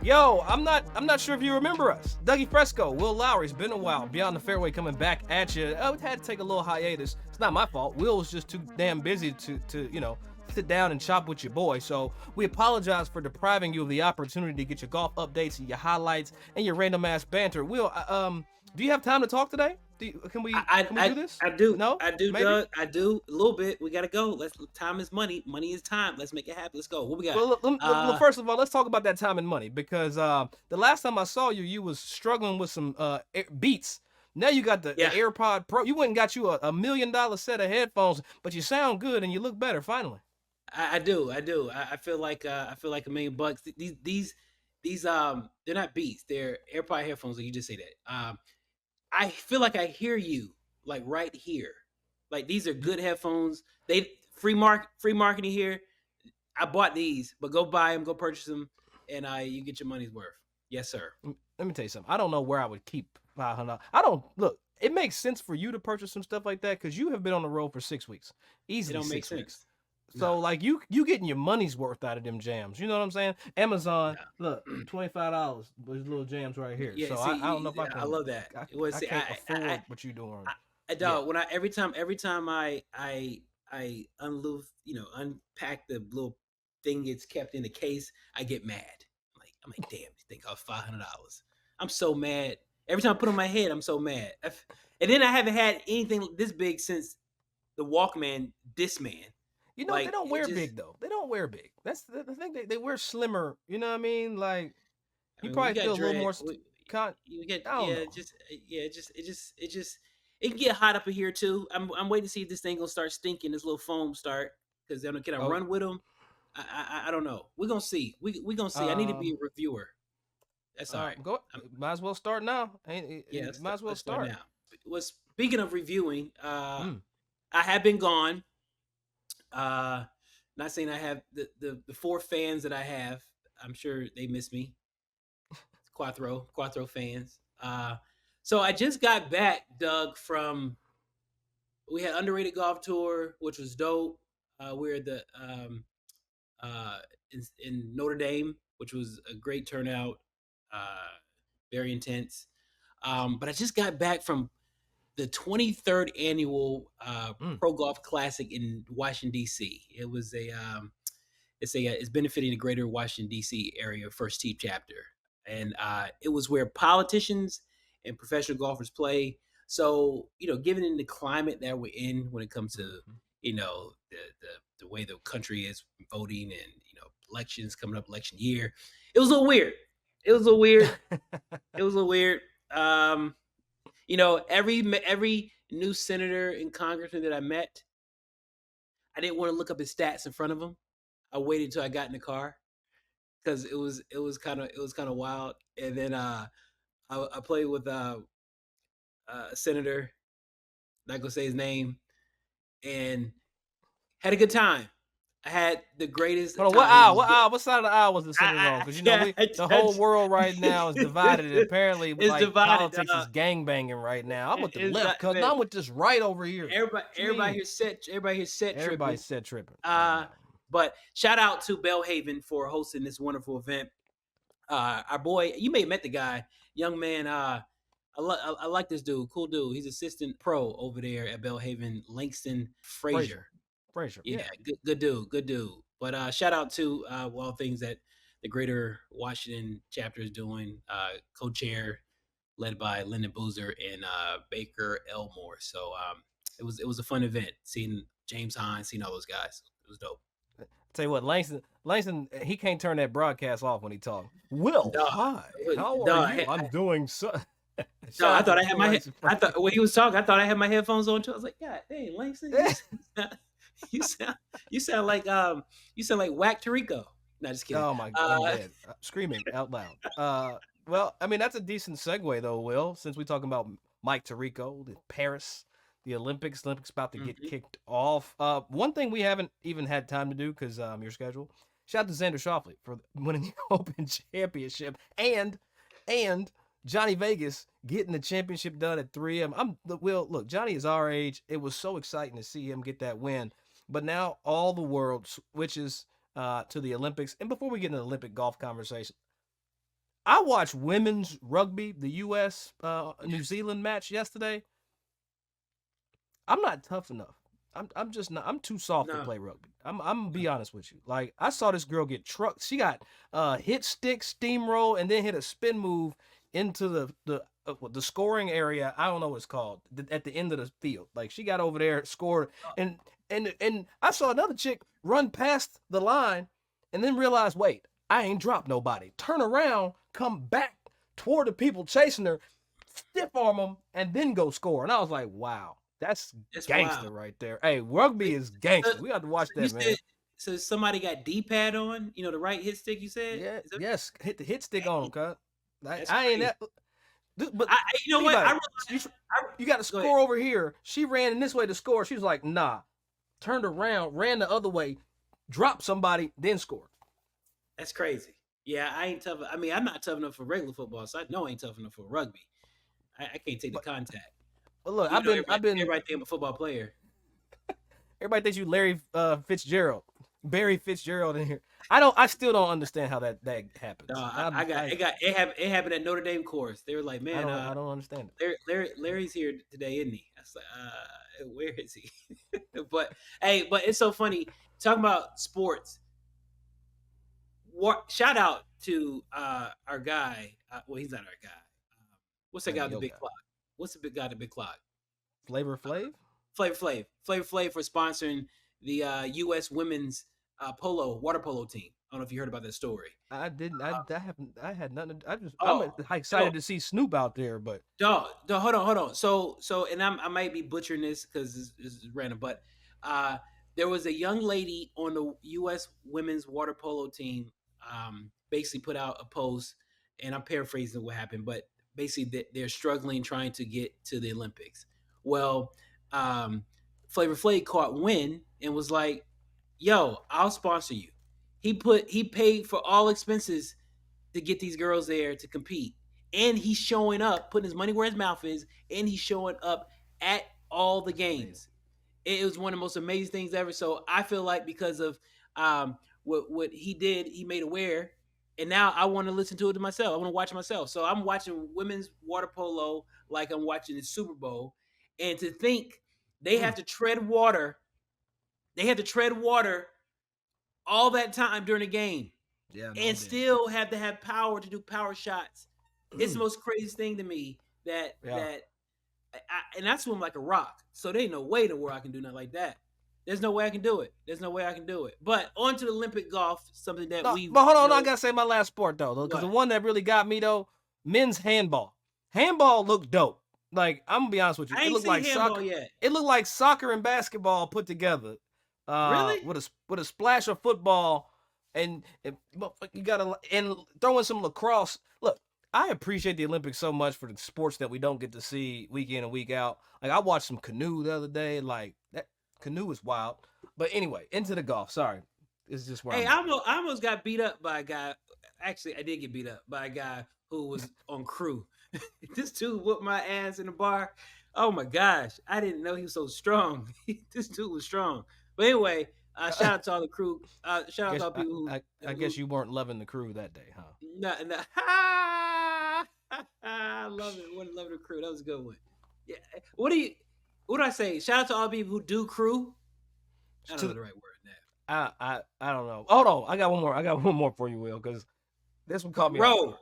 Yo, I'm not sure if you remember us. Dougie Fresco, Will Lowery. It's been a while. Beyond the Fairway coming back at you. Oh, we had to take a little hiatus. It's not my fault. Will was just too damn busy to sit down and chop with your boy. So we apologize for depriving you of the opportunity to get your golf updates and your highlights and your random ass banter. Will, do you have time to talk today? Can we do this? I do. No? I do, Maybe? Doug. I do a little bit. We gotta go. Time is money. Money is time. Let's make it happen. Let's go. What we got? Well, first of all, let's talk about that time and money because the last time I saw you, you was struggling with some Beats. Now you got the AirPod Pro. You went and got you a $1 million set of headphones, but you sound good and you look better finally. I do. I feel like $1 million. These they're not Beats. They're AirPod headphones. Like you just say that. I feel like I hear you like right here. Like these are good headphones. They free marketing here. I bought these, but go buy them, go purchase them, and you get your money's worth. Yes, sir. Let me tell you something. I don't know where I would keep $500. I don't look. It makes sense for you to purchase some stuff like that because you have been on the road for 6 weeks, easily 6 weeks. So like you getting your money's worth out of them jams. You know what I'm saying? Amazon, look, $25. Those little jams right here. Yeah, so see, I don't know if I can. I love that. I can't afford what you doing. Dog, when every time I unpack the little thing gets kept in the case, I get mad. I'm like, damn, this thing cost $500. I'm so mad. Every time I put it on my head, I'm so mad. And then I haven't had anything this big since the Walkman Discman. You know, they don't wear big though. They don't wear big. That's the thing. They wear slimmer. You know what I mean? Like you probably feel a little more. It can get hot up in here too. I'm waiting to see if this thing gonna start stinking. This little foam start because can I run with them? I don't know. We're gonna see. We gonna see. I need to be a reviewer. That's all right. Go. Might as well start now. Might as well start now. Well, speaking of reviewing, I have been gone. Not saying I have the 4 fans that I have. I'm sure they miss me. Quattro fans. So I just got back, Doug, from we had Underrated Golf Tour, which was dope. We're the in Notre Dame, which was a great turnout, very intense. But I just got back from the 23rd annual Pro Golf Classic in Washington D.C. It was it's benefiting the greater Washington D.C. area First Tee chapter, and it was where politicians and professional golfers play. So given in the climate that we're in when it comes to the way the country is voting and elections coming up, election year, it was a little weird. Every new senator and congressman that I met, I didn't want to look up his stats in front of him. I waited until I got in the car because it was kind of wild. And then I played with a senator, not gonna say his name, and had a good time. I had the greatest. Hold on, what side of the aisle was the senator on? Because the whole world right now is divided. And apparently, politics is gangbanging right now. I'm with the left, cause I'm with this right over here. Everybody here set tripping. Everybody's set tripping. But shout out to Bellhaven for hosting this wonderful event. Our boy, you may have met the guy, young man. I like this dude, cool dude. He's assistant pro over there at Bellhaven, Langston Frazier. Yeah, good dude. But shout out to all things that the Greater Washington chapter is doing. Co-chair led by Lyndon Boozer and Baker Elmore. So it was a fun event. Seeing James Hines, seeing all those guys, it was dope. Tell you what, Langston, he can't turn that broadcast off when he talks. Will, hi, how are you? I'm doing so. No, I thought I had my. I thought when he was talking, I thought I had my headphones on too. I was like, God dang, Langston. You sound like Whack Tarico. No, just kidding. Oh my God, screaming out loud. Well, I mean that's a decent segue though, Will, since we're talking about Mike Tirico, the Paris, the Olympics about to get kicked off. One thing we haven't even had time to do because your schedule. Shout out to Xander Schauffele for winning the Open Championship and Johnny Vegas getting the championship done at 3M. Will, look, Johnny is our age. It was so exciting to see him get that win. But now all the world switches to the Olympics. And before we get into the Olympic golf conversation, I watched women's rugby, the U.S. New Zealand match yesterday. I'm not tough enough. I'm just not. I'm too soft to play rugby. I'm gonna be honest with you. Like, I saw this girl get trucked. She got hit stick, steamroll, and then hit a spin move into the scoring area. I don't know what it's called, at the end of the field. Like, she got over there, scored, and I saw another chick run past the line, and then realize, wait, I ain't dropped nobody. Turn around, come back toward the people chasing her, stiff arm them, and then go score. And I was like, wow. That's gangster right there. Hey, rugby is gangster. We have to watch that, man. So somebody got D-pad on, the right hit stick, you said? Yeah, yes. Hit the hit stick on him, cut. I ain't that. But you know what? You got to score over here. She ran in this way to score. She was like, nah. Turned around, ran the other way, dropped somebody, then scored. That's crazy. Yeah, I ain't tough. I mean, I'm not tough enough for regular football, so I know I ain't tough enough for rugby. I can't take the contact. Well, look, I've been everybody think I'm a football player. Everybody thinks you Larry Fitzgerald, Barry Fitzgerald in here. I still don't understand how that happens. No, it happened at Notre Dame course. They were like, man, I don't understand it. Larry's here today, isn't he? I was like, where is he? but it's so funny talking about sports. Shout out to our guy. Well, he's not our guy. What's that guy with the big clock? What's the big guy with the big clock? Flavor Flav? Flavor Flav for sponsoring the U.S. women's water polo team. I don't know if you heard about that story. I didn't. I had nothing. I'm excited to see Snoop out there, but hold on. So, and I might be butchering this because this is random, but there was a young lady on the U.S. women's water polo team. Basically put out a post, and I'm paraphrasing what happened, but basically they're struggling trying to get to the Olympics. Well, Flavor Flav caught wind and was like, yo, I'll sponsor you. He paid for all expenses to get these girls there to compete. And he's showing up, putting his money where his mouth is, and he's showing up at all the games. It was one of the most amazing things ever. So I feel like because of what he did, he made aware. And now I want to listen to it myself. I want to watch it myself. So I'm watching women's water polo like I'm watching the Super Bowl. And to think they have to tread water. They had to tread water all that time during the game. Yeah, and still have to have power to do power shots. It's the most craziest thing to me and I swim like a rock. So there ain't no way in the world I can do nothing like that. There's no way I can do it. But on to the Olympic golf, something that we. But hold on, I gotta say my last sport though, because the one that really got me though, men's handball. Handball looked dope. Like, I'm gonna be honest with you, it looked like soccer. Yet. It looked like soccer and basketball put together. Really? With a splash of football, and you gotta throw in some lacrosse. Look, I appreciate the Olympics so much for the sports that we don't get to see week in and week out. Like, I watched some canoe the other day. Like, that canoe is wild. But anyway, into the golf. Sorry, it's just where. Hey, I almost got beat up by a guy. Actually, I did get beat up by a guy who was on crew. This dude whooped my ass in the bar. Oh my gosh, I didn't know he was so strong. This dude was strong. But anyway, shout out to all the crew. Shout out to all people who. I guess you weren't loving the crew that day, huh? No. I love it. Wasn't loving the crew. That was a good one. Yeah. What do I say? Shout out to all the people who do crew. I don't know the right word now. I don't know. Hold on. I got one more for you, Will, because this one caught me. Row.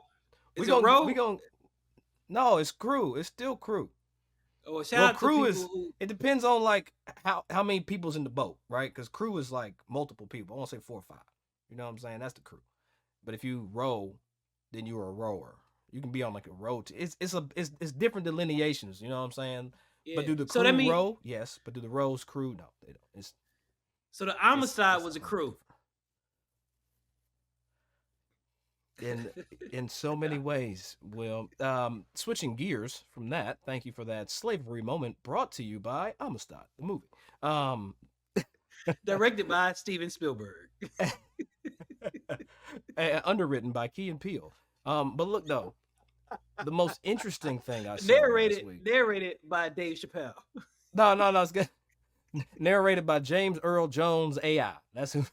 Is it row? No, it's crew. It's still crew. Oh, shout out crew to is. It depends on like how many people's in the boat, right? Because crew is like multiple people. I want to say 4 or 5. You know what I'm saying? That's the crew. But if you row, then you're a rower. You can be on like a row. It's different delineations. You know what I'm saying? Yeah. But do the crew row? Yes. But do the rows crew? No, they don't. So the Amistad was a crew. In so many ways, Will. Switching gears from that, thank you for that slavery moment brought to you by Amistad, the movie. Directed by Steven Spielberg. Underwritten by Key and Peele. But look though, the most interesting thing I saw narrated by Dave Chappelle. No, it's good. Narrated by James Earl Jones AI. That's who.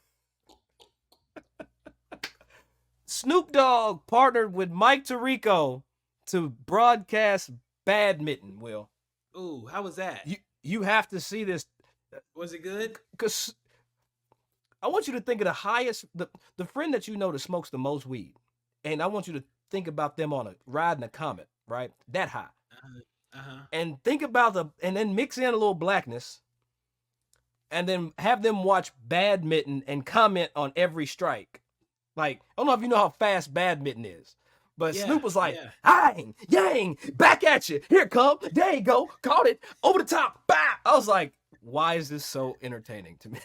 Snoop Dogg partnered with Mike Tirico to broadcast badminton. Will, Ooh, how was that? you have to see this Was it good? because I want you to think of the friend that you know that smokes the most weed, and I want you to think about them on a riding a comet, right? That high, Uh-huh. and think about and then mix in a little blackness, and then have them watch badminton and comment on every strike. Like, I don't know if you know how fast badminton is, but Yeah, Snoop was like, yeah. "Yang, yang, back at you. Here it come. There you go. Caught it over the top. Bah!" I was like, why is this so entertaining to me?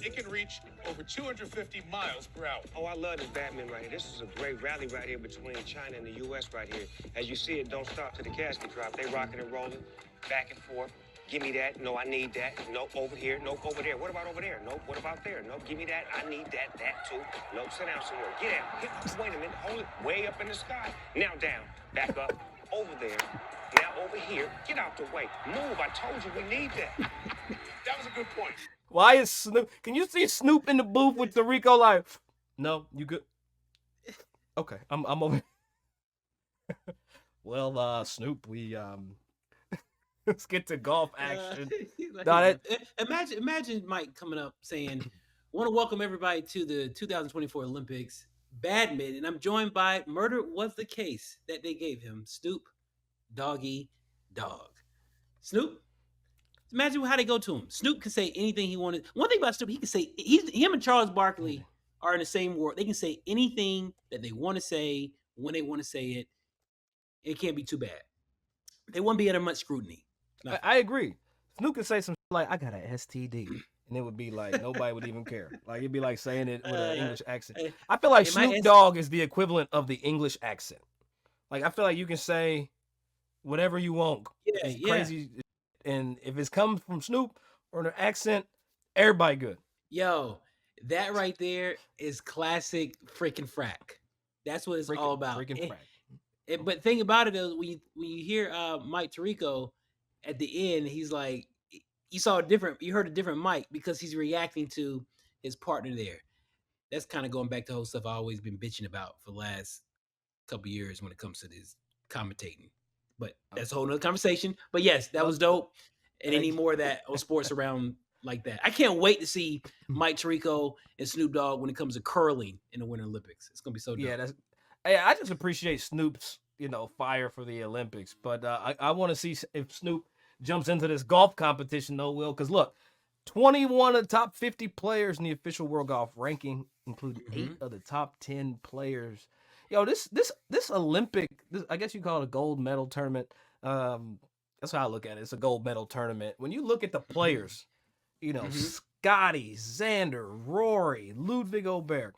It can reach over 250 miles per hour. Oh, I love this badminton right here. This is a great rally right here between China and the U.S. right here. As you see, it don't stop to the casket drop. They rocking and rolling, back and forth. Give me that. No, I need that. No, over here. No, over there. What about over there? No, what about there? No, give me that. I need that. That too. No, sit down somewhere. Get down. Wait a minute. Hold it. Way up in the sky. Now down. Back up. Over there. Now over here. Get out the way. Move. I told you we need that. That was a good point. Why is Snoop? Can you see Snoop in the booth with Tirico like, no, you good? Okay, I'm over. Well, Snoop, we let's get to golf action. Imagine Mike coming up saying, "Want to welcome everybody to the 2024 Olympics badminton. I'm joined by murder was the case that they gave him. Snoop Doggy Dogg. Snoop. Imagine how they go to him. Snoop can say anything he wanted. One thing about Snoop, he can say him and Charles Barkley are in the same world. They can say anything that they want to say when they want to say it. It can't be too bad. They won't be under much scrutiny. I agree. Snoop could say some like, "I got an STD," and it would be like nobody would even care. Like, it'd be like saying it with an English accent. I feel like Snoop Dogg is the equivalent of the English accent. Like, I feel like you can say whatever you want. Yeah, crazy. And if it's coming from Snoop or an accent, everybody good. Yo, that right there is classic freaking frack. That's what it's all about. Freaking frack. But thing about it is when you hear Mike Tirico at the end, he's like, you heard a different Mike because he's reacting to his partner there. That's kind of going back to the whole stuff I've always been bitching about for the last couple years when it comes to this commentating. But that's a whole nother conversation. But yes, that was dope. And any more of that on sports around like that. I can't wait to see Mike Tirico and Snoop Dogg when it comes to curling in the Winter Olympics. It's gonna be so dope. Yeah, I just appreciate Snoop's, fire for the Olympics. But I want to see if Snoop jumps into this golf competition though, Will. Because look, 21 of the top 50 players in the official world golf ranking, including 8 of the top 10 players. This Olympic, I guess you call it a gold medal tournament. That's how I look at it. It's a gold medal tournament. When you look at the players, Scotty, Xander, Rory, Ludwig Oberg,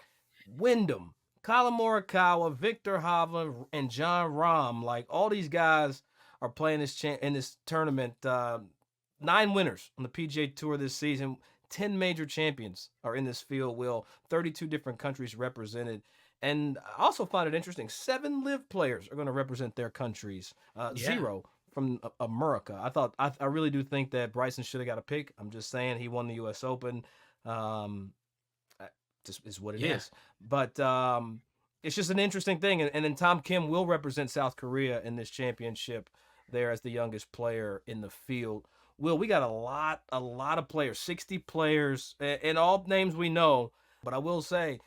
Wyndham, Colin Morikawa, Victor Hovland, and John Rahm, like all these guys are playing in this tournament. 9 winners on the PGA Tour this season. 10 major champions are in this field. Will 32 different countries represented. And I also find it interesting. 7 live players are going to represent their countries. 0 from America. I really do think that Bryson should have got a pick. I'm just saying he won the U.S. Open. Just is what it is. But it's just an interesting thing. And then Tom Kim will represent South Korea in this championship there as the youngest player in the field. Will, we got a lot of players, 60 players, and all names we know. But I will say,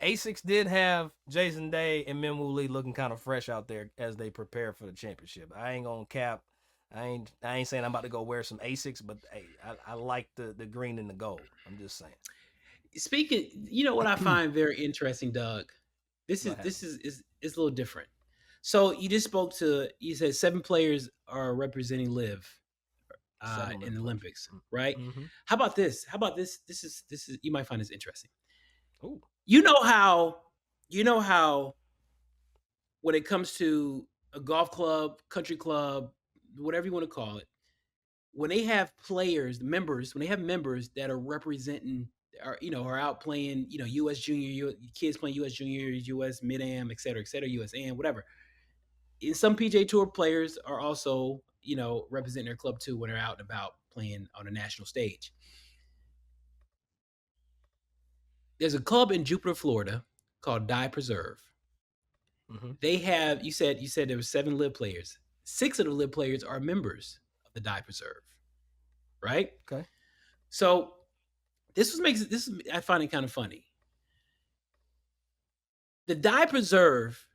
ASICS did have Jason Day and Minwoo Lee looking kind of fresh out there as they prepare for the championship. I ain't gonna cap. I ain't saying I'm about to go wear some ASICS, but hey, I like the green and the gold. I'm just saying. Speaking, what I find very interesting, Doug. This is a little different. So you said 7 players are representing live in the Olympics, right? Mm-hmm. How about this? This is you might find this interesting. Ooh. You know how when it comes to a golf club, country club, whatever you want to call it, when they have members that are representing are out playing, US junior, kids playing US juniors, US mid-am, et cetera, US am, whatever. And some PGA Tour players are also, representing their club too when they're out and about playing on a national stage. There's a club in Jupiter, Florida called Die Preserve. Mm-hmm. They have, you said there were 7 live players. 6 of the live players are members of the Die Preserve, right? Okay. So I find it kind of funny. The Die Preserve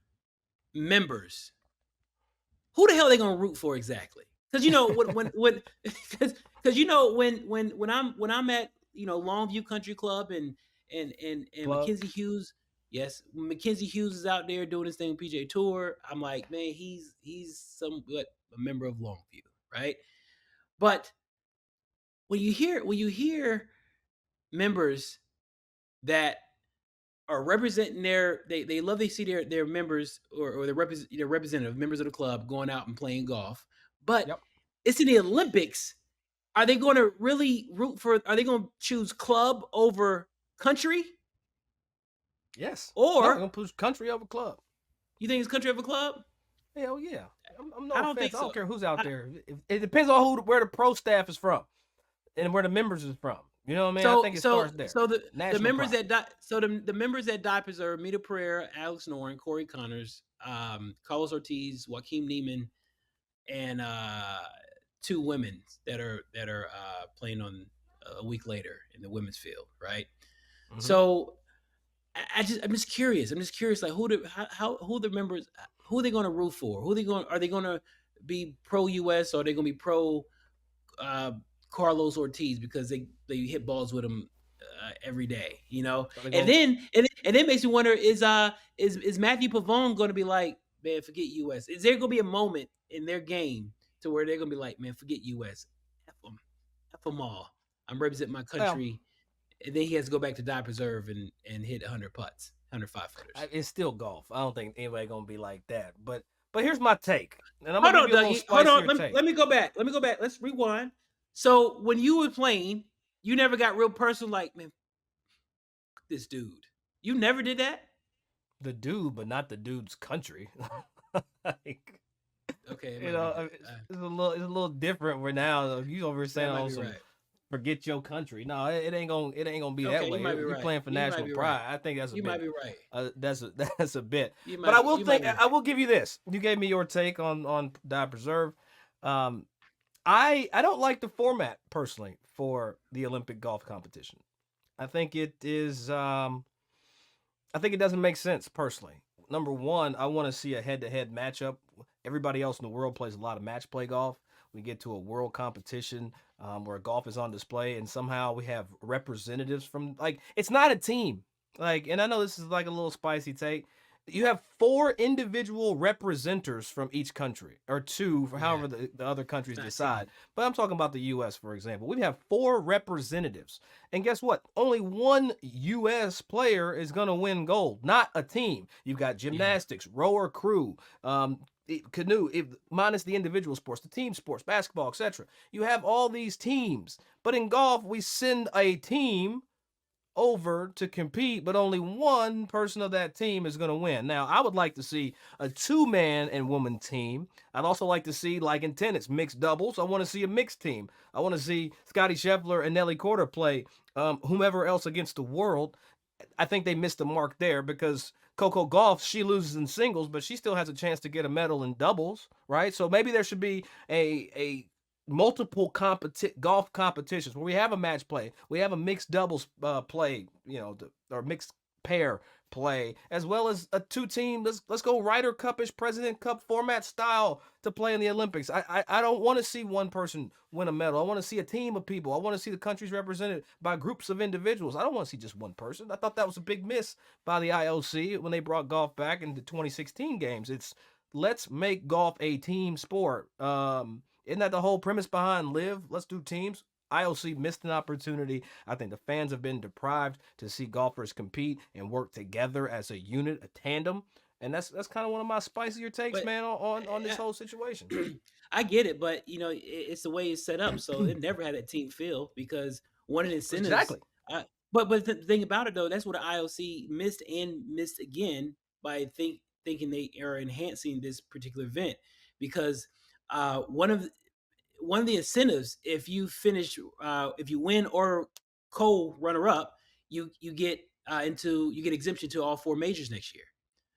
members, who the hell are they gonna root for exactly? Because you know when because you know when I'm at Longview Country Club and Mackenzie Hughes. Yes, when Mackenzie Hughes is out there doing his thing with PGA Tour, I'm like, man, he's somewhat a member of Longview, right? But when you hear members that are representing they love they see their members or their representative members of the club going out and playing golf, but it's in the Olympics. Are they going to really root for? Are they going to choose club over country? Yes. Or they're going to push country over club. You think it's country over club? Hell yeah. I'm no I don't offense. think so. I don't care who's out there. It depends on where the pro staff is from and where the members is from. You know what I mean? I think it starts there. So the members the members that Die Preserve: Mita Pereira, Alex Noren, Corey Connors, Carlos Ortiz, Joaquin Neiman, and 2 women that are playing on a week later in the women's field, right? Mm-hmm. So I'm just curious. Like who the members, who are they going to root for? Are they going to be pro US or are they going to be pro Carlos Ortiz because they hit balls with him every day, you know? And then makes me wonder, is Matthew Pavone going to be like, man, forget US? Is there going to be a moment in their game to where they're going to be like, man, forget US, F them all. I'm representing my country. Well, and then he has to go back to Die Preserve and hit 100 putts, 105 footers. It's still golf. I don't think anybody going to be like that. But here's my take. And I'm hold on, Dougie. Hold on. Let me go back. Let's rewind. So when you were playing, you never got real personal like, man, this dude. You never did that? The dude, but not the dude's country. Like, okay. It's a little different where now you over saying on some forget your country. No, it ain't gonna be that way. You're playing for national pride. Right. I think that's a bit. You might be right. That's a bit. But I will give you this. You gave me your take on Die Preserve. I don't like the format personally for the Olympic golf competition. I think it is. I think it doesn't make sense personally. Number one, I want to see a head-to-head matchup. Everybody else in the world plays a lot of match play golf. We get to a world competition where golf is on display, and somehow we have representatives from, like, it's not a team. Like, and I know this is like a little spicy take. You have 4 individual representatives from each country, or 2 for however the other countries decide. But I'm talking about the U.S., for example. We have 4 representatives. And guess what? Only 1 U.S. player is going to win gold, not a team. You've got gymnastics, rower crew, canoe, minus the individual sports, the team sports, basketball, etc. You have all these teams. But in golf, we send a team over to compete, but only 1 person of that team is going to win. Now, I would like to see a 2-man and woman team. I'd also like to see, like in tennis, mixed doubles. I want to see a mixed team. I want to see Scottie Scheffler and Nelly Korda play whomever else against the world. I think they missed the mark there because Coco Gauff, she loses in singles, but she still has a chance to get a medal in doubles, right? So maybe there should be a multiple golf competitions where we have a match play, we have a mixed doubles play, or mixed pair play, as well as a 2-team. Let's go Ryder Cup-ish, President Cup format style to play in the Olympics. I don't want to see 1 person win a medal. I want to see a team of people. I want to see the countries represented by groups of individuals. I don't want to see just 1 person. I thought that was a big miss by the IOC when they brought golf back in the 2016 games. It's let's make golf a team sport. Isn't that the whole premise behind LIV? Let's do teams. IOC missed an opportunity. I think the fans have been deprived to see golfers compete and work together as a unit, a tandem. And that's kind of one of my spicier takes, man, on this whole situation. I get it, but it's the way it's set up. So it never had a team feel because one of the incentives. Exactly. But the thing about it though, that's what the IOC missed again by thinking they are enhancing this particular event because one of the incentives, if you finish, if you win or co-runner up, you get you get exemption to all 4 majors next year.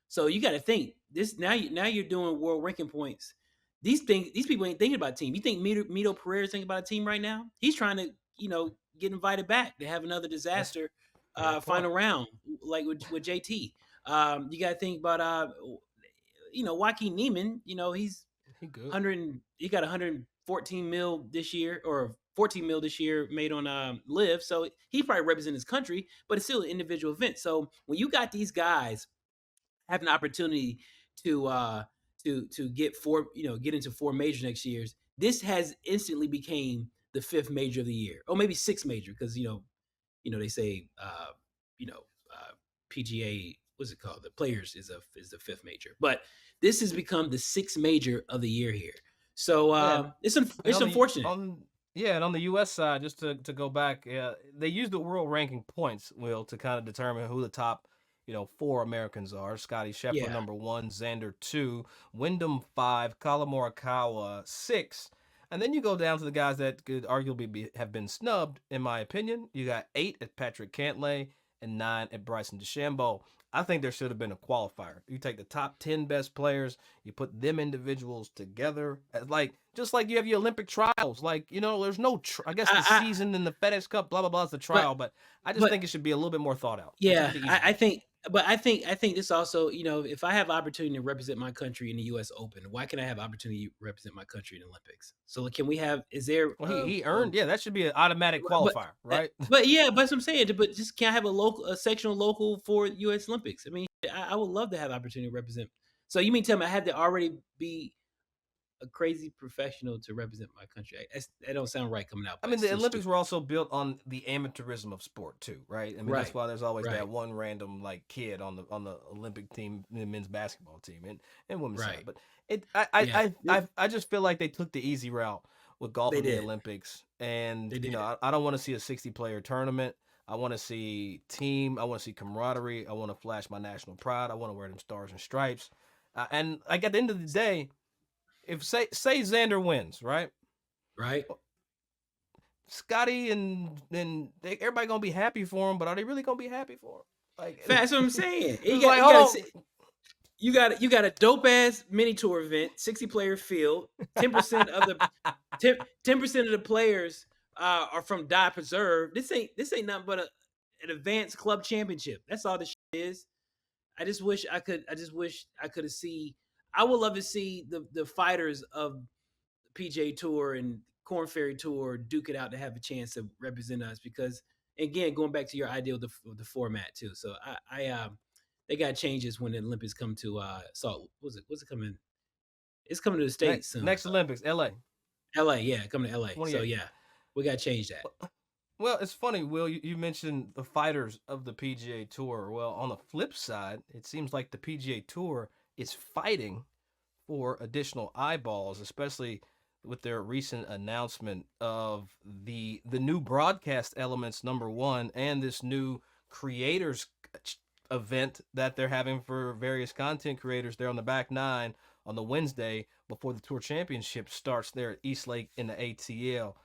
So you got to think this now. You're doing world ranking points. These people ain't thinking about a team. You think Mito Pereira's thinking about a team right now? He's trying to get invited back to have another disaster final round like with JT. You got to think about Joaquin Neiman. He's He good. 100. He got 114 mil this year, or 14 mil this year made on Live. So he probably represents his country, but it's still an individual event. So when you got these guys have an opportunity to get get into 4 majors next year, this has instantly became the 5th major of the year, or maybe 6th major, because they say PGA, what's it called? The Players is the 5th major, but this has become the 6th major of the year here. So it's unfortunate. And on the U.S. side, just to go back, they use the world ranking points, Will, to kind of determine who the top 4 Americans are. Scotty Scheffler, number 1, Xander 2, Wyndham 5, Colin Morikawa 6. And then you go down to the guys that could arguably have been snubbed, in my opinion. You got 8 at Patrick Cantlay and 9 at Bryson DeChambeau. I think there should have been a qualifier. You take the top 10 best players, you put them individuals together, just like you have your Olympic trials. There's no, I guess the season and the FedEx Cup, blah blah blah, is the trial, but I just think it should be a little bit more thought out. Yeah, I think this also, if I have opportunity to represent my country in the U.S. Open, why can I have opportunity to represent my country in the Olympics? So can we have? Is there? Well, he earned. That should be an automatic qualifier, right? But that's what I'm saying. But just can I have a sectional local for U.S. Olympics? I mean, I would love to have the opportunity to represent. So you mean tell me I had to already be a crazy professional to represent my country? That don't sound right coming out. I mean, the Olympics were also built on the amateurism of sport too, right? I mean, that's why there's always that one random kid on the Olympic team, the men's basketball team, and women's side. But I just feel like they took the easy route with golf in the Olympics, and I don't want to see a 60-player tournament. I want to see team. I want to see camaraderie. I want to flash my national pride. I want to wear them stars and stripes. And at the end of the day, if say Xander wins, right? Scotty and everybody gonna be happy for him, but are they really gonna be happy for him? That's what I'm saying. You got a dope ass mini tour event, 60-player field. 10% of the players are from Die Preserve. This ain't nothing but an advanced club championship. That's all this shit is. I just wish I could have seen. I would love to see the fighters of PGA Tour and Korn Ferry Tour duke it out to have a chance to represent us, because again, going back to your idea of the format too. So they got changes when the Olympics come to Salt. What's it coming? It's coming to the States soon. Next Olympics, LA, coming to LA. So we got to change that. Well, it's funny, Will, you mentioned the fighters of the PGA Tour. Well, on the flip side, it seems like the PGA Tour is fighting for additional eyeballs, especially with their recent announcement of the new broadcast elements, number 1, and this new creators event that they're having for various content creators there on the back 9 on the Wednesday before the Tour Championship starts there at Eastlake in the ATL.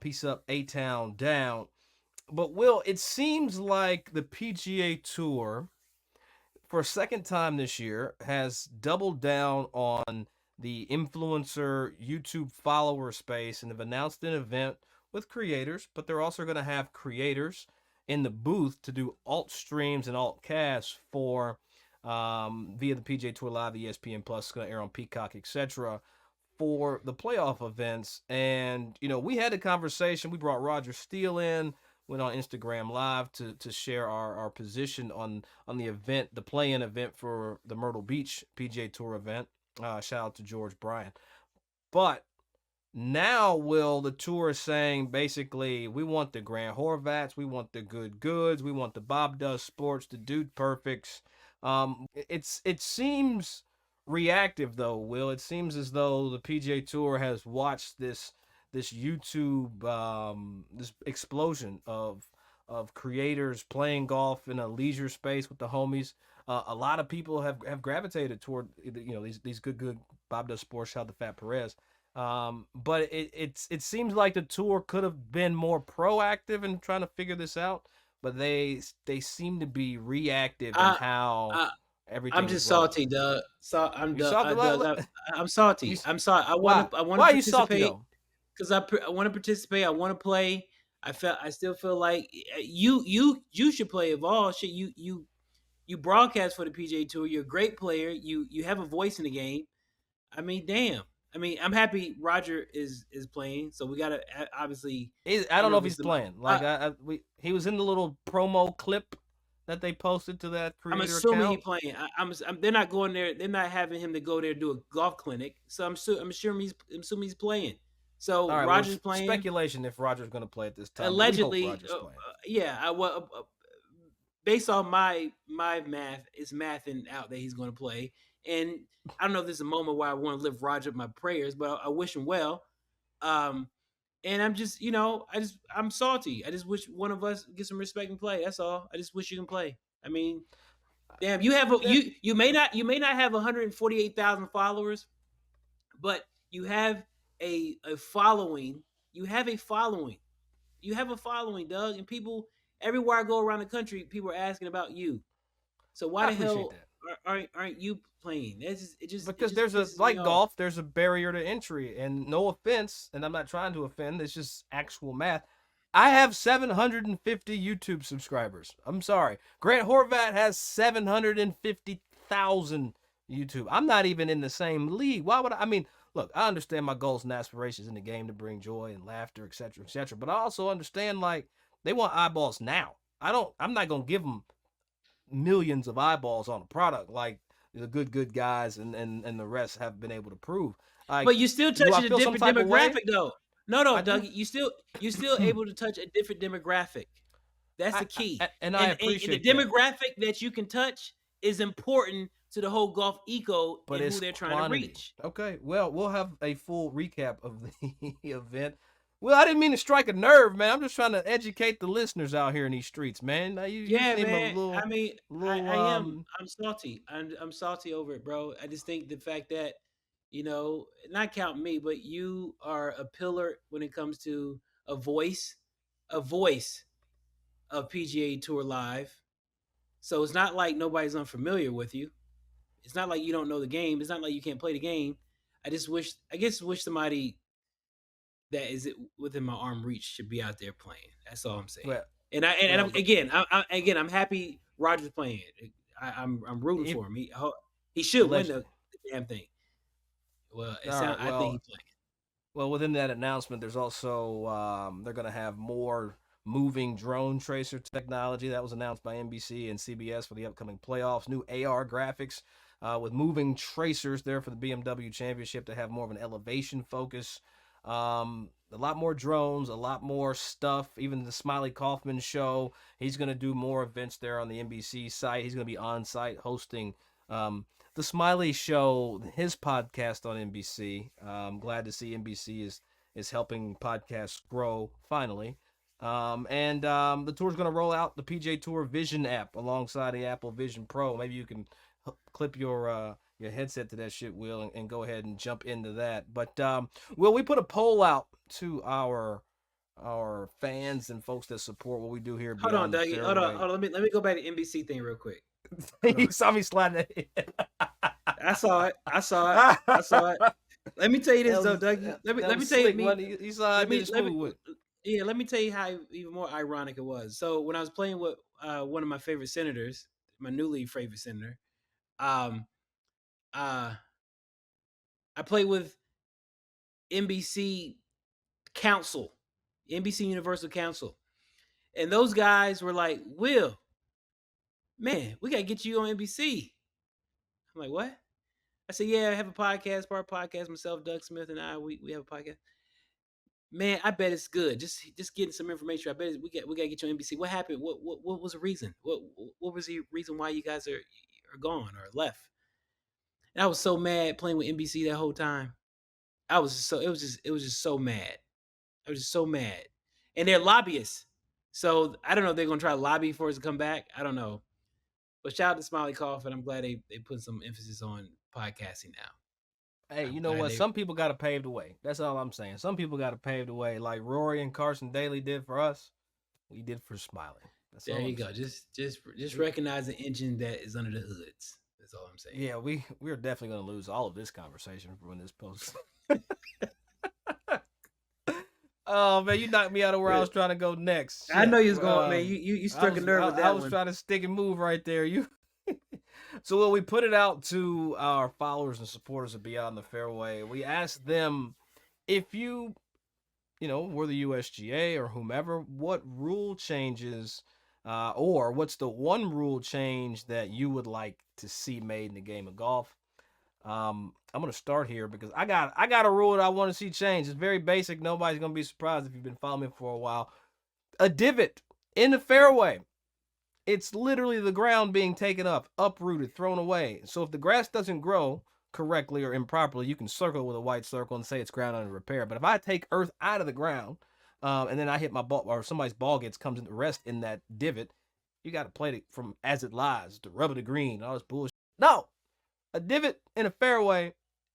Peace up, A-Town down. But Will, it seems like the PGA Tour, for a second time this year, has doubled down on the influencer YouTube follower space and have announced an event with creators, but they're also going to have creators in the booth to do alt streams and alt casts for via the PGA Tour Live, ESPN Plus, going to air on Peacock, etc., for the playoff events. And we had a conversation. We brought Roger Steele in, went on Instagram Live to share our position on the event, the play-in event for the Myrtle Beach PGA Tour event. Shout out to George Bryan. But now, Will, the tour is saying basically we want the Grant Horvats, we want the Good Goods, we want the Bob Does Sports, the Dude Perfects. It seems reactive though, Will. It seems as though the PGA Tour has watched this YouTube this explosion of creators playing golf in a leisure space with the homies. A lot of people have gravitated toward these good Bob Does Sports, shout out to Fat Perez. But it seems like the tour could have been more proactive in trying to figure this out. but they seem to be reactive in I, how I I'm everything is just rolling. salty, Doug. You salty? Doug. I'm salty. I'm sorry. Why? I want Why to are you salty participate though? because I want to participate. I want to play. I still feel like you should play of all shit. You broadcast for the PGA Tour. You're a great player. You have a voice in the game. I mean, damn. I mean, I'm happy Roger is playing. So we gotta obviously. I I don't don't know know if if he's it's the. playing. Like he was in the little promo clip that they posted to that I'm creator assuming he account. playing. They're not going there. They're not having him to go there do a golf clinic. So I'm assuming he's playing. All So right, well, Roger's playing. speculation if Roger's going to play at this time, but we hope Allegedly, Roger's playing. yeah. Based on my math, it's mathing out that he's going to play. And I don't know if this is a moment where I want to lift Roger up my prayers, but I wish him well. And I'm just, I'm salty. I just wish one of us get some respect and play. That's all. I just wish you can play. I mean, damn, you may not have 148,000 followers, but you have a following. You have a following. You have a following, Doug, and people everywhere I go around the country, people are asking about you. So why I the appreciate hell that. aren't you playing? Because It just there's a pisses me like off. golf, there's a barrier to entry, and no offense, and I'm not trying to offend. It's just actual math. I have 750 YouTube subscribers. I'm sorry. Grant Horvat has 750,000 YouTube. I'm not even in the same league. Why would I? I mean, look, I understand my goals and aspirations in the game to bring joy and laughter, etc., etc. But I also understand like they want eyeballs now. I'm not gonna give them millions of eyeballs on a product like the good guys and the rest have been able to prove. Like, But you still do I touching a feel some different type of way? demographic though. No, I Doug, do. you still able to touch a different demographic. That's the key. And I And the appreciate that. demographic that you can touch is important to the whole golf eco But and it's who they're trying quantity. to reach. Okay, well, we'll have a full recap of the event. Well, I didn't mean to strike a nerve, man. I'm just trying to educate the listeners out here in these streets, man. Now, you Yeah, seem a man. I mean, I am. little I'm salty. I'm salty over it, bro. I just think the fact that, not counting me, but you are a pillar when it comes to a voice of PGA Tour Live. So it's not like nobody's unfamiliar with you. It's not like you don't know the game. It's not like you can't play the game. I guess wish somebody that is within my arm reach should be out there playing. That's all I'm saying. well, I'm, again, I'm happy Roger's playing. I'm rooting for him. He should win the damn thing. Well, I think he's playing. Well, within that announcement, there's also they're going to have more moving drone tracer technology that was announced by NBC and CBS for the upcoming playoffs. New AR graphics with moving tracers there for the BMW Championship to have more of an elevation focus. A lot more drones, a lot more stuff. Even the Smiley Kaufman show, he's going to do more events there on the NBC site. He's going to be on site hosting the Smiley Show, his podcast on NBC. I'm glad to see NBC is helping podcasts grow finally. The tour's going to roll out the PGA Tour Vision app alongside the Apple Vision Pro. Maybe you can clip your headset to that shit, Will, and go ahead and jump into that. But Will, we put a poll out to our fans and folks that support what we do here. Hold on, Dougie. Hold on. Let me go back to NBC thing real quick. You saw me slide that. I saw it. Let me tell you this though, Dougie. Let me tell you. You saw I did smooth with. Yeah, let me tell you how even more ironic it was. So when I was playing with one of my favorite senators, my newly favorite senator, I played with NBC Council, NBC Universal Council, and those guys were like, "Will, man, we gotta get you on NBC." I'm like, "What?" I said, "Yeah, I have a podcast, part podcast. Myself, Doug Smith, and I, we have a podcast." Man, I bet it's good. Just getting some information. I bet we gotta get you on NBC. What happened? What was the reason? What was the reason why you guys are gone or left? And I was so mad playing with NBC that whole time. It was just so mad. I was just so mad. And they're lobbyists. So I don't know if they're gonna try to lobby for us to come back. I don't know. But shout out to Smiley Cough, and I'm glad they put some emphasis on podcasting now. Hey, you know what? Some people got to pave the way. That's all I'm saying. Some people got to pave the way, like Rory and Carson Daly did for us. We did for Smiley. There you go. Just recognize the engine that is under the hoods. That's all I'm saying. Yeah, we're definitely going to lose all of this conversation when this posts. Oh man, you knocked me out of where I was trying to go next. I know Shit. you was going, man. You struck a nerve with that I was one. trying to stick and move right there. You. So when we put it out to our followers and supporters of Beyond the Fairway, we asked them if you were the USGA or whomever, what rule changes, or what's the one rule change that you would like to see made in the game of golf? I'm gonna start here because I got a rule that I want to see changed. It's very basic. Nobody's gonna be surprised if you've been following me for a while. A divot in the fairway. It's literally the ground being taken up, uprooted, thrown away. So if the grass doesn't grow correctly or improperly, you can circle with a white circle and say it's ground under repair. But if I take earth out of the ground, and then I hit my ball, or somebody's ball comes into rest in that divot, you got to play it from as it lies, the rubber the green, all this bullshit. No, a divot in a fairway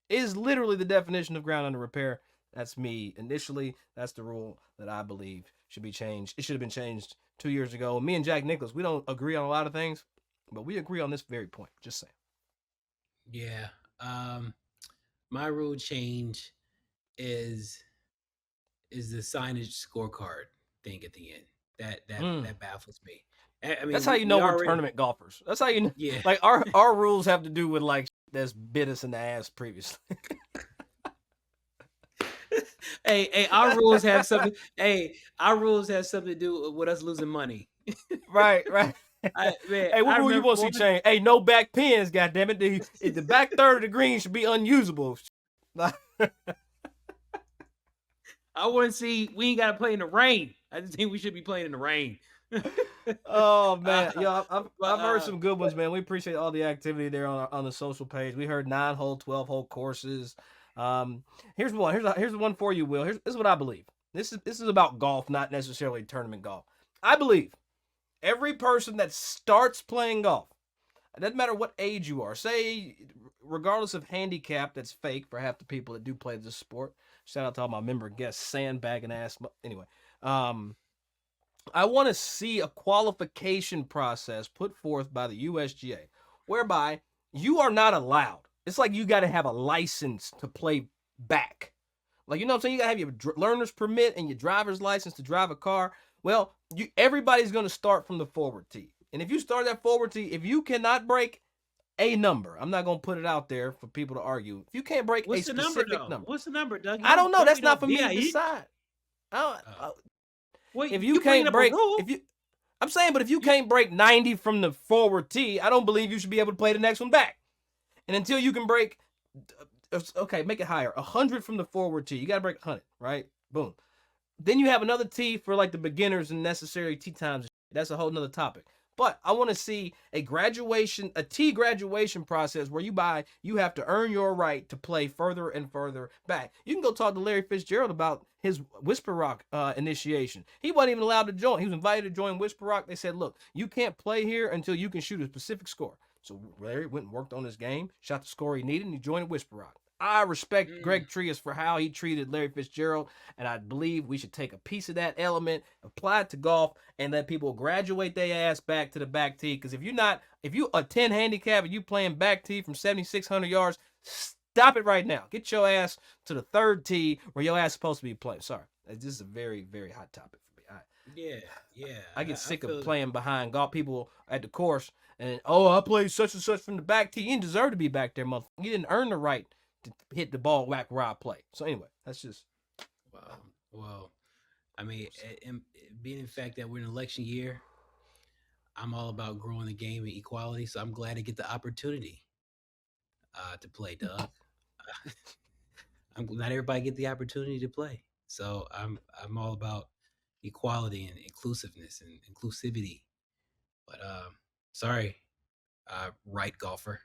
is literally the definition of ground under repair. That's me initially. That's the rule that I believe should be changed. It should have been changed 2 years ago. Me and Jack Nicklaus, we don't agree on a lot of things, but we agree on this very point. Just saying. Yeah. My rule change is the signage scorecard thing at the end. That baffles me. I mean, that's how you know we're tournament golfers. That's how you know. Yeah. Like our rules have to do with like that's bit us in the ass previously. Hey, our rules have something. Our rules have something to do with us losing money. Right. Hey, what rule you want to see change? Hey, no back pins, goddammit. The back third of the green should be unusable. I want to see we ain't got to play in the rain. I just think we should be playing in the rain. Oh man, I've heard some good ones, man. We appreciate all the activity there on the social page. We heard 9-hole, 12-hole courses. Here's one. Here's one for you, Will. This is what I believe. This is about golf, not necessarily tournament golf. I believe every person that starts playing golf, it doesn't matter what age you are, say regardless of handicap that's fake for half the people that do play this sport. Shout out to all my member guests, sandbagging ass. Anyway, I want to see a qualification process put forth by the USGA whereby you are not allowed. It's like you got to have a license to play back. Like, you know what I'm saying? You got to have your learner's permit and your driver's license to drive a car. Well, everybody's going to start from the forward tee. And if you start that forward tee, if you cannot break a number, I'm not going to put it out there for people to argue. If you can't break a specific number. What's the number, Doug? I don't know. That's not for me to decide. If you can't break, I'm saying, but if you can't break 90 from the forward tee, I don't believe you should be able to play the next one back. And until you can break, okay, make it higher, 100 from the forward tee. You got to break 100, right? Boom. Then you have another tee for like the beginners and necessary tee times. That's a whole nother topic. But I want to see a tee graduation process where you have to earn your right to play further and further back. You can go talk to Larry Fitzgerald about his Whisper Rock initiation. He wasn't even allowed to join. He was invited to join Whisper Rock. They said, look, you can't play here until you can shoot a specific score. So Larry went and worked on his game, shot the score he needed, and he joined Whisper Rock. I respect Greg Trias for how he treated Larry Fitzgerald, and I believe we should take a piece of that element, apply it to golf, and let people graduate their ass back to the back tee. Because if you a 10 handicap and you playing back tee from 7,600 yards, stop it right now. Get your ass to the third tee where your ass is supposed to be playing. Sorry, this is a very, very hot topic for me. I get sick of playing behind golf people at the course, and I played such and such from the back tee. You didn't deserve to be back there, motherfucker. You didn't earn the right to hit the ball whack where I play. So anyway, that's just well, I mean, being the fact that we're in an election year, I'm all about growing the game and equality. So I'm glad to get the opportunity to play, Doug. Not everybody get the opportunity to play, so I'm all about equality and inclusiveness and inclusivity. But sorry, right golfer.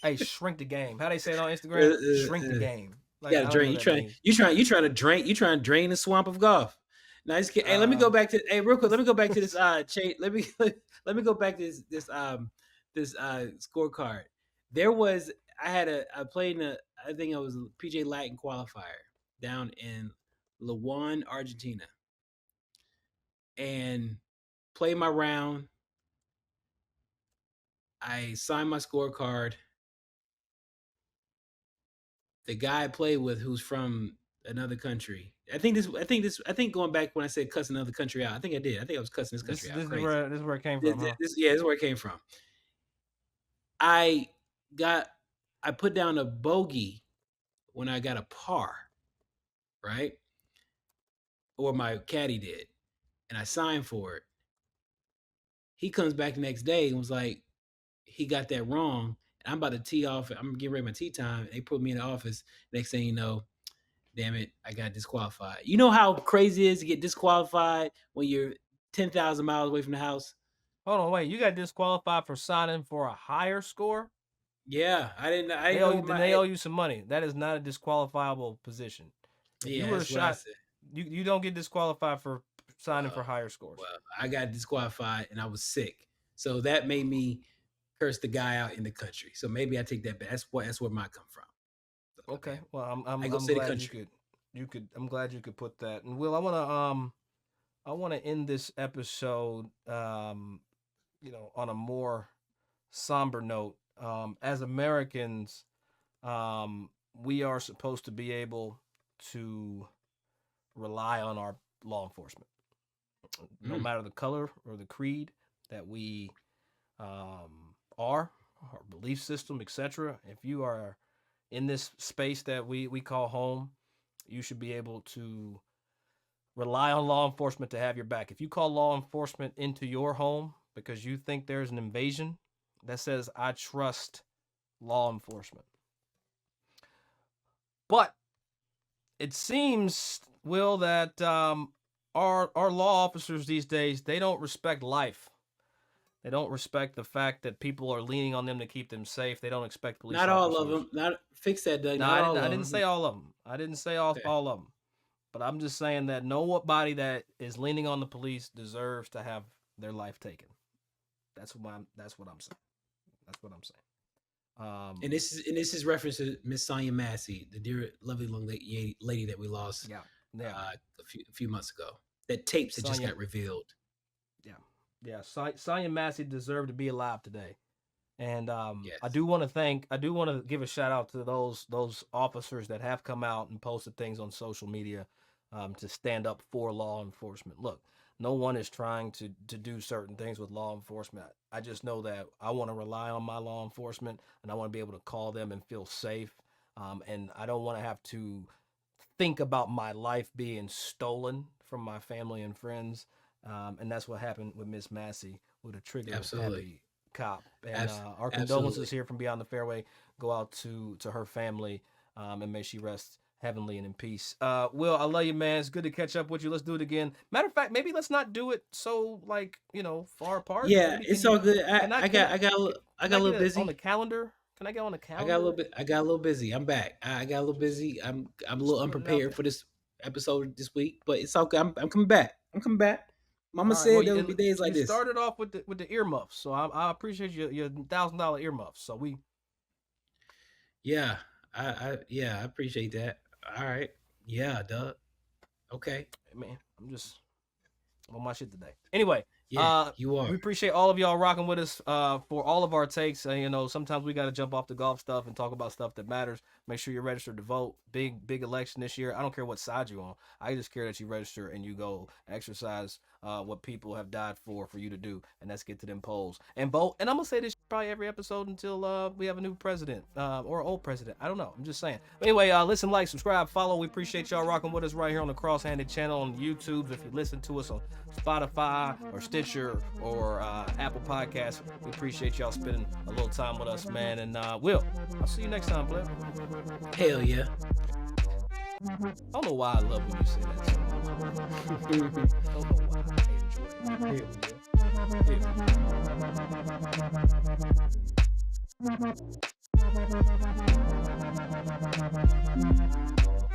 Hey, shrink the game. How they say it on Instagram? Shrink the game. Like, yeah, drain. You trying to drain the swamp of golf. Now, hey, let me go back to real quick. Let me go back to this let me go back to this scorecard. I played in I think it was a PGA Latin qualifier down in Lawan, Argentina, and play my round. I signed my scorecard. The guy I played with, who's from another country. I think going back when I said cuss another country out, I think I did. I think I was cussing this country out. This Crazy. is where it came from, huh? This is where it came from. I put down a bogey when I got a par, right? Or my caddy did, and I signed for it. He comes back the next day and was like, he got that wrong. And I'm about to tee off. I'm getting ready for my tee time. And they put me in the office. Next thing you know, damn it, I got disqualified. You know how crazy it is to get disqualified when you're 10,000 miles away from the house? Hold on, wait. You got disqualified for signing for a higher score? Yeah, I didn't They owe you some money. That is not a disqualifiable position. If you were shot, you don't get disqualified for signing for higher scores. Well, I got disqualified and I was sick. So that made me curse the guy out in the country. So maybe I take that back. That's where mine come from. So, okay. Well, I'm glad I'm glad you could put that. And Will, I wanna end this episode on a more somber note. As Americans, we are supposed to be able to rely on our law enforcement, no matter the color or the creed that we our belief system, etc. If you are in this space that we call home, you should be able to rely on law enforcement to have your back. If you call law enforcement into your home because you think there's an invasion, that says I trust law enforcement. But it seems, Will, that our law officers these days, they don't respect life. They don't respect the fact that people are leaning on them to keep them safe. They don't expect police Not officers. all of them. Not fix that, Doug. No, I didn't say all of them. I didn't say all of them. But I'm just saying that nobody that is leaning on the police deserves to have their life taken. That's what I'm saying. That's what I'm saying. And this is reference to Miss Sonya Massey, the dear, lovely young lady that we lost. A few months ago. That tapes had just got revealed. Yeah. Sonya Massey deserved to be alive today. And yes. I do want to give a shout out to those officers that have come out and posted things on social media to stand up for law enforcement. Look, no one is trying to do certain things with law enforcement. I just know that I want to rely on my law enforcement, and I want to be able to call them and feel safe. And I don't want to have to think about my life being stolen from my family and friends. And that's what happened with Miss Massey with a trigger-happy cop. And our condolences here from Beyond the Fairway go out to her family, and may she rest heavenly and in peace. Will, I love you, man. It's good to catch up with you. Let's do it again. Matter of fact, maybe let's not do it so far apart. Yeah, it's all good. I got a little busy on the calendar. Can I get on the calendar? I got a little busy. I'm back. I got a little busy. I'm a little unprepared for this episode this week, but it's all good. I'm coming back. Mama said there would be days like this. You started off with the earmuffs, so I appreciate your $1,000 earmuffs. So we. Yeah, I appreciate that. All right, yeah, Doug. Okay, man, I'm on my shit today. Anyway, yeah, you are. We appreciate all of y'all rocking with us for all of our takes. Sometimes we got to jump off the golf stuff and talk about stuff that matters. Make sure you're registered to vote. Big election this year. I don't care what side you're on. I just care that you register and you go exercise what people have died for you to do, and that's get to them polls and vote. And I'm gonna say this probably every episode until we have a new president or old president. I don't know. I'm just saying. But anyway, listen, like, subscribe, follow. We appreciate y'all rocking with us right here on the Cross-Handed channel on YouTube. If you listen to us on Spotify or Stitcher or Apple Podcasts, we appreciate y'all spending a little time with us, man. And Will, I'll see you next time, Blair. Hell yeah. I don't know why I love when you say that. I don't know why. I enjoy it. Here we go.